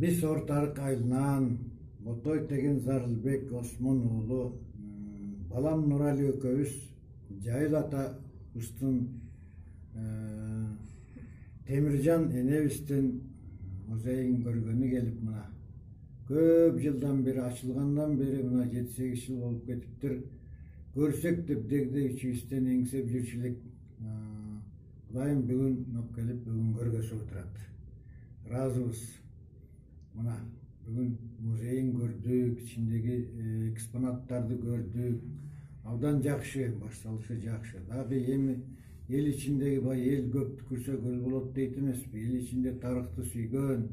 Biz Ortarık ayынан Botoy Tegen Zarılbek Osman oğlu balam Nurali ököbüz Jayılata ustun Temircan Enevist'in muzeyin görgөнü gelip mına köp yıldan beri açılgandan beri mına 7-8 yıl olup ketiptir. Görsek dep degde içibisten engsep жүрчүлүк Kudayım bugün gelip bugün görgösü oturat. Razıyız. Mına bugün muzeyin gördük, içindeki eksponatlardı gördük. Avdan jakşı, başsalışı jakşı. Dağı el içindeki bay el göp tükürse göl bolot deyt emespi. El içinde tarıkты süygön,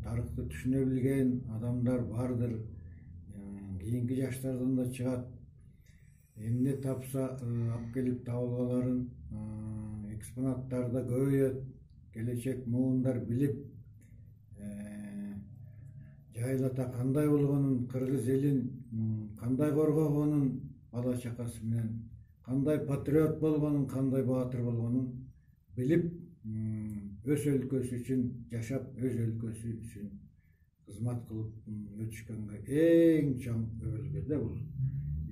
tarıkты түшүнө билген adamlar bardır. Keyinki yaşlardan da çıgat. Emne tapsa ap gelip tavlalaарын eksponatlarda göğüt, gelecek muğunlar bilip Jayылата kандай болгонун, Кыргыз элин kандай коргогонун бала чакасы менен, kандай патриот болгонун, kандай баатыр болгонун билип, өз өлкөсү үчүн жашап, өз өлкөсү үчүн кызмат кылып өтүшкөнгө эң чоң өбөлгө да бул.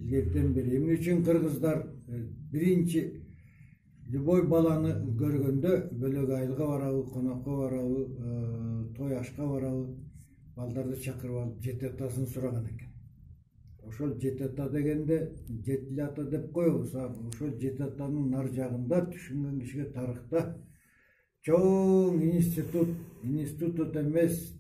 Илгертен бери эмне үчүн кыргыздар биринчи любой баланы көргөндө бөлөк айылга барабы, конокко барабы, той ашка барабы, балдарды чакырып алып жети атасын сураган экен. Ошол жети ата дегенде жетили ата деп коебуз. Ошол жети атанын нар жагында түшүнгөн кишиге тарыхта чоң институт эмес,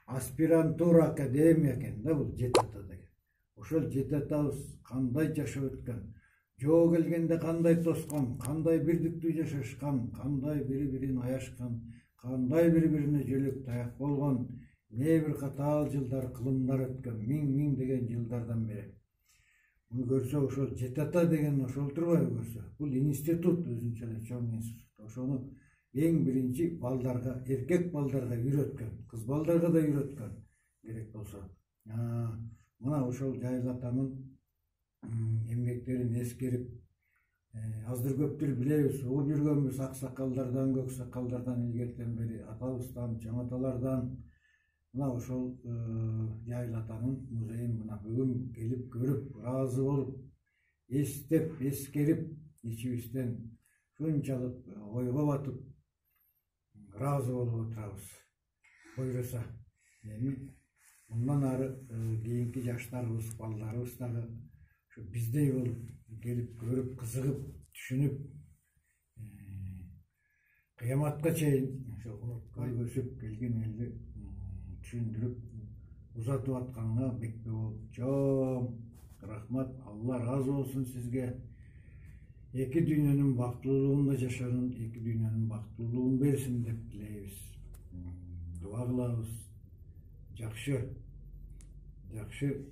аспирантура академия экен да бул жети ата деген. Ошол жети атабыз кандай жашап өткөн, жоо келгенде кандай тоскон, кандай бирдиктүү жашашкан, кандай бири-бирин аяшкан, кандай бири-бирине жөлөк таяк болгон, не бир катаал жылдар, кылымдар өткөн, миң деген жылдардан бери. Муну көрсө ошол жети ата деген ошол турбайбы көрсө? Бул институт, өзүнчө эле чоң институт. Ошону эң биринчи балдарга, эркек балдарга үйрөткөн, кыз балдарга да үйрөткөн керек болсо. Мына ошол Жайылатанын эмгектерин эскерип, аздыр көптүр билебиз, угуп жүргөнбүз аксакалдардан, көк сакалдардан илгертен бери, атабыздан, чоң аталардан. Мына ошол Жайылатанын музейин мына бүгүн келип көрүп, ыраазы болуп, эстеп, эскерип, ичибизден шунчалык ойго батып, ыраазы болуп отурабыз. Буйруса, эми мындан ары кийинки жаштарыбыз, балдарыбыз дагы ушу биздей болуп келип көрүп, кызыгып, түшүнүп, кыяматка чейин ошо унутпай өсүп келген элди түшүндүрүп, узатып атканга бекпе болуп чоң рахмат. Алла разы болсун сизге. Эки дүйнөнүн бактылуулугунда жашагын, эки дүйнөнүн бактылуулугун берсин деп тилейбиз. Дуа кылабыз. Жакшы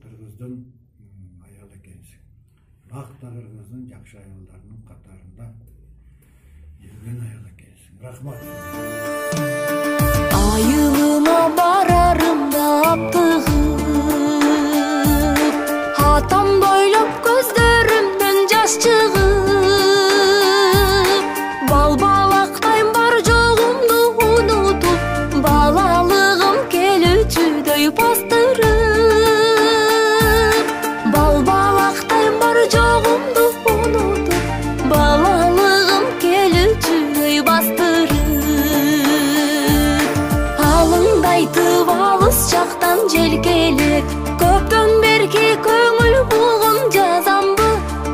кыргыздын аялы экенсиң. Бакта кыргыздын жакшы аялдарынын катарында жүргөн аял экенсиң. Рахмат. Айылыма барарымда аптыгып, атам бойлоп көздөрүмдөн жаш чыгып, балактайм бар жогумду унутуп, балалыгым келүүчүдөй бастырып, балактайм бар жогумду унутуп, балалыгым келүүчүдөй бастырып, алыңдайтып алыс жактан желкелеп, көптөн берки көңүл булгум жазамбы,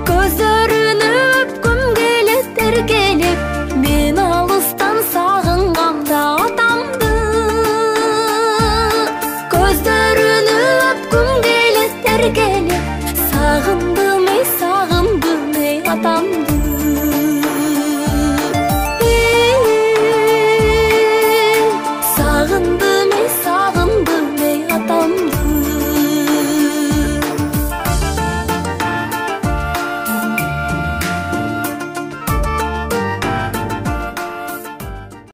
көздөрүнө өпкүм келет эркелеп, мен алыстан сагынгамда атамды, көздөрүнө өпкүм келет эркелеп, сагындым эй атамды.